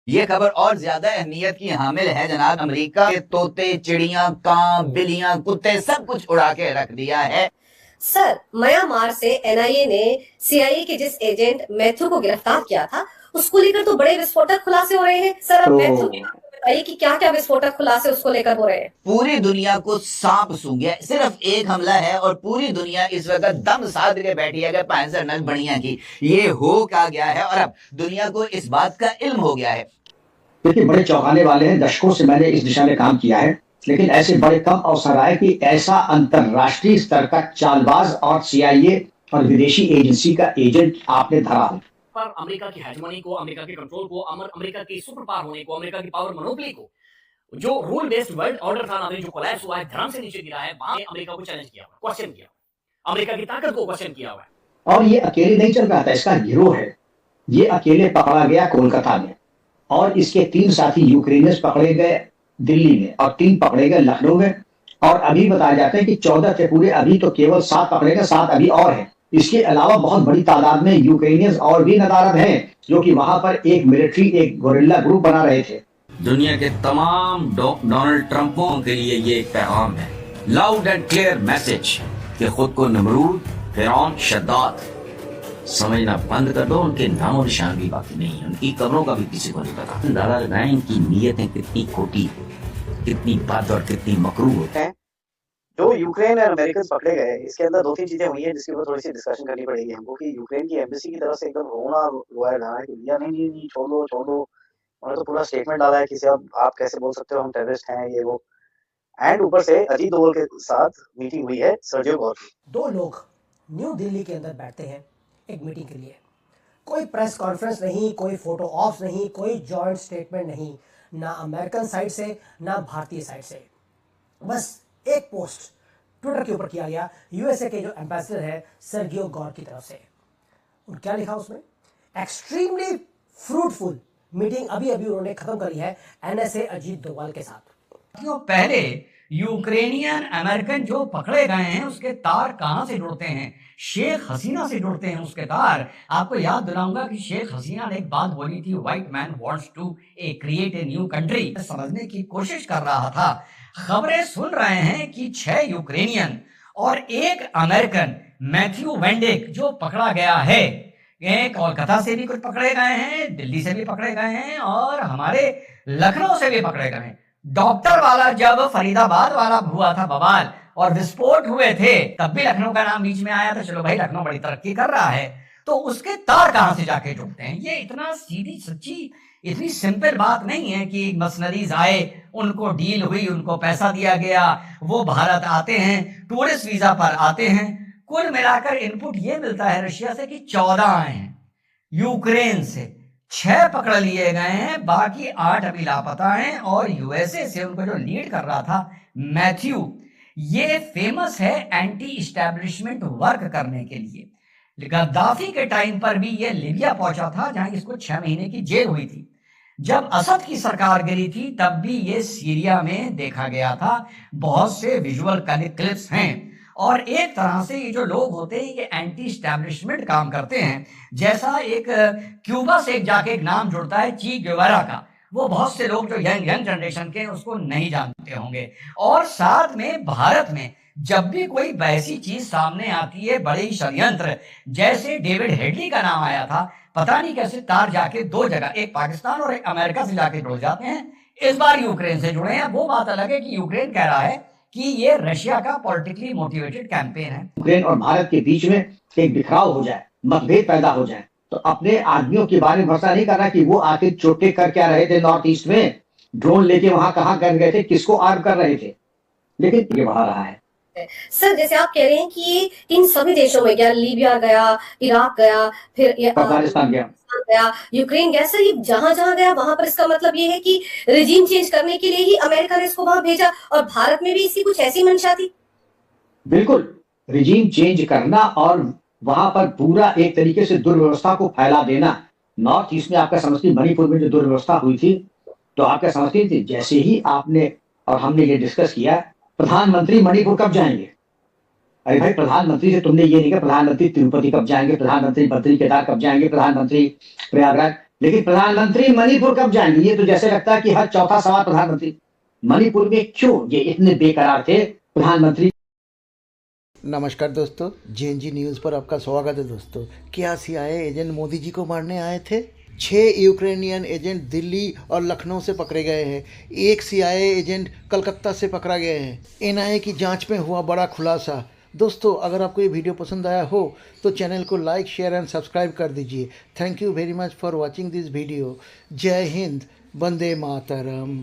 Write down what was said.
ये खबर और ज्यादा अहमियत की हामिल है जनाब। अमेरिका के तोते, चिड़ियां, कां, बिल्लियां, कुत्ते सब कुछ उड़ा के रख दिया है। सर, म्यांमार से एनआईए ने सीआईए के जिस एजेंट मैथ्यू को गिरफ्तार किया था, उसको लेकर तो बड़े विस्फोटक खुलासे हो रहे हैं। सर, अब मैथ्यू के बारे में बताइए कि क्या-क्या विस्फोटक खुलासे उसको लेकर हो रहे हैं। पूरी दुनिया को सांप सूंघ गया। सिर्फ एक हमला है और पूरी दुनिया इस वक्त दम साध के बैठी है कि 65 नग बढ़िया की ये हो क्या गया है और अब दुनिया को इस बात का इल्म हो गया है। देखिए, बड़े चौंकाने वाले हैं। दशकों से मैंने इस दिशा में काम किया है, लेकिन ऐसे बड़े कम अवसर आए कि ऐसा अंतरराष्ट्रीय स्तर का चालबाज और सीआईए और विदेशी एजेंसी का एजेंट आपने धरा हो। पर अमेरिका की हेजमनी को, अमेरिका के कंट्रोल को, अमेरिका की सुपर पावर होने को, अमेरिका की पावर मोनोपोली को, जो रूल बेस्ड वर्ल्ड ऑर्डर था जो कोलैप्स हुआ है, धर्म से नीचे गिरा है, वहां अमेरिका को चैलेंज किया हुआ, क्वेश्चन किया, अमेरिका की ताकत को क्वेश्चन किया हुआ है। और ये अकेले नहीं चल रहा था, इसका गिरोह है। ये अकेले पकड़ा गया कोलकाता में और इसके 3 साथी यूक्रेनियंस पकड़े गए दिल्ली में और 3 पकड़े गए लखनऊ में। और अभी बताया जाता है कि 14 थे पूरे, अभी तो केवल 7 पकड़े गए, 7 अभी और हैं। इसके अलावा बहुत बड़ी तादाद में यूक्रेनियंस और भी नदारद हैं जो कि वहां पर एक मिलिट्री, एक गोरिल्ला ग्रुप बना रहे थे। दुनिया के तमाम डोनाल्ड ट्रंपों के लिए ये एक पैगाम है, लाउड एंड क्लियर मैसेज कि खुद को नमरूद, फिरौन, शद्दाद समझना बंद कर दो। उनके नामो निशान भी बाकी नहीं है, उनकी कब्रों का भी किसी को नहीं पता। अंदाजा लगाएं इनकी नीयतें कितनी खोटी, कितनी बद और कितनी मकरूह है। जो यूक्रेन और अमेरिकन पकड़े गए, इसके अंदर 2-3 चीजें हुई हैं जिसके ऊपर थोड़ी सी डिस्कशन करनी पड़ेगी हमको कि यूक्रेन की एम्बेसी की तरफ से एकदम रोना रोया जा रहा है कि भैया नहीं छोड़ दो। उन्होंने तो पूरा स्टेटमेंट डाला है कि साहब आप कैसे बोल सकते हो, हम टेररिस्ट हैं ये वो। एंड ऊपर से अजीत डोभाल के साथ मीटिंग हुई है सर्जियो गौर की। 2 लोग न्यू दिल्ली के अंदर बैठते हैं एक मीटिंग के लिए। कोई प्रेस कॉन्फ्रेंस नहीं, कोई फोटो ऑप्स नहीं, कोई जॉइंट स्टेटमेंट नहीं, ना अमेरिकन साइड से ना भारतीय साइड से। बस एक पोस्ट ट्विटर के ऊपर किया गया यूएसए के जो एम्बेसडर है सर्जियो गौर की तरफ से। और क्या लिखा उसमें? एक्सट्रीमली फ्रूटफुल मीटिंग अभी उन्होंने खत्म करी है एनएसए अजीत डोभाल के साथ। जो पहले यूक्रेनियन अमेरिकन जो पकड़े गए हैं उसके तार कहां से जुड़ते हैं? शेख हसीना से जुड़ते हैं उसके तार। आपको याद दिलाऊंगा कि शेख हसीना ने एक बात बोली थी, white man wants to create a new country. समझने की कोशिश कर रहा था। खबरें सुन रहे हैं कि 6 यूक्रेनियन और 1 अमेरिकन मैथ्यू वेंडिक जो पकड़ा गया है। कोलकाता से भी कुछ पकड़े गए हैं, दिल्ली से भी पकड़े गए हैं और हमारे लखनऊ से भी पकड़े गए हैं। डॉक्टर वाला जब फरीदाबाद वाला हुआ था बवाल और विस्फोट हुए थे, तब भी लखनऊ का नाम बीच में आया था। चलो भाई, लखनऊ बड़ी तरक्की कर रहा है, तो उसके तार कहां से जाके जुड़ते हैं? ये इतना सीधी सच्ची, इतनी सिंपल बात नहीं है कि मर्सनरीज आए, उनको डील हुई, उनको पैसा दिया गया, वो भारत आते हैं, टूरिस्ट वीजा पर आते हैं। कुल मिलाकर इनपुट ये मिलता है रशिया से कि 14 आए हैं, यूक्रेन से 6 पकड़ लिए गए हैं, बाकी 8 अभी लापता हैं। और यूएसए से उनको जो लीड कर रहा था मैथ्यू, ये फेमस है एंटी इस्टेब्लिशमेंट वर्क करने के लिए। गद्दाफी के टाइम पर भी ये लिबिया पहुंचा था जहां इसको 6 महीने की जेल हुई थी। जब असद की सरकार गिरी थी तब भी ये सीरिया में देखा गया था। बहुत से विजुअल क्लिप्स हैं। और एक तरह से ये जो लोग होते हैं ये एंटी स्टैब्लिशमेंट काम करते हैं। जैसा एक क्यूबा से जाके एक नाम जुड़ता है ची गेवारा का, वो बहुत से लोग जो यंग जनरेशन के उसको नहीं जानते होंगे। और साथ में भारत में जब भी कोई वैसी चीज सामने आती है, बड़े षड्यंत्र, जैसे डेविड हेडली का नाम आया था, पता नहीं कैसे तार जाके 2 जगह, एक पाकिस्तान और एक अमेरिका से जाके जुड़ जाते हैं। इस बार यूक्रेन से जुड़े हैं। वो बात अलग है कि यूक्रेन कह रहा है कि ये रशिया का पॉलिटिकली मोटिवेटेड कैंपेन है। यूक्रेन और भारत के बीच में एक बिखराव हो जाए, मतभेद पैदा हो जाए, तो अपने आदमियों के बारे में भरोसा नहीं करना कि वो आखिर चोटे कर क्या रहे थे नॉर्थ ईस्ट में, ड्रोन लेके वहां कहां कर गए थे, किसको आर्म कर रहे थे। लेकिन ये बढ़ा रहा है। सर, जैसे आप कह रहे हैं कि इन सभी देशों में गया, लीबिया गया, इराक गया, फिर अफगानिस्तान गया, यूक्रेन गया। सर, ये जहां गया वहां पर इसका मतलब ये है कि रिजीम चेंज करने के लिए ही अमेरिका ने इसको वहां भेजा और भारत में भी इसकी कुछ ऐसी मंशा थी? बिल्कुल, रिजीम चेंज करना और वहां पर पूरा एक तरीके से दुर्व्यवस्था को फैला देना। नॉर्थ ईस्ट में आपका समझती, मणिपुर में जो दुर्व्यवस्था हुई थी, तो आपका समझती थी, जैसे ही आपने और हमने ये डिस्कस किया प्रधानमंत्री मणिपुर कब जाएंगे। अरे भाई, प्रधानमंत्री से तुमने ये नहीं कहा प्रधानमंत्री तिरुपति कब जाएंगे, प्रधानमंत्री बद्री केदार कब जाएंगे, प्रधानमंत्री प्रयागराज। लेकिन प्रधानमंत्री मणिपुर कब जाएंगे? ये तो जैसे लगता है कि हर चौथा सवाल प्रधानमंत्री मणिपुर में क्यों ये इतने बेकरार थे प्रधानमंत्री। नमस्कार दोस्तों, जेएनजी न्यूज़ पर आपका स्वागत है। दोस्तों, क्या सीआईए एजेंट मोदी जी को मारने आए थे? 6 यूक्रेनियन एजेंट दिल्ली और लखनऊ से पकड़े गए हैं। एक सीआईए एजेंट कलकत्ता से पकड़ा गया है। एनआईए की जांच में हुआ बड़ा खुलासा। दोस्तों, अगर आपको ये वीडियो पसंद आया हो तो चैनल को लाइक, शेयर एंड सब्सक्राइब कर दीजिए। Thank you very much for watching this video. जय हिंद, वंदे मातरम।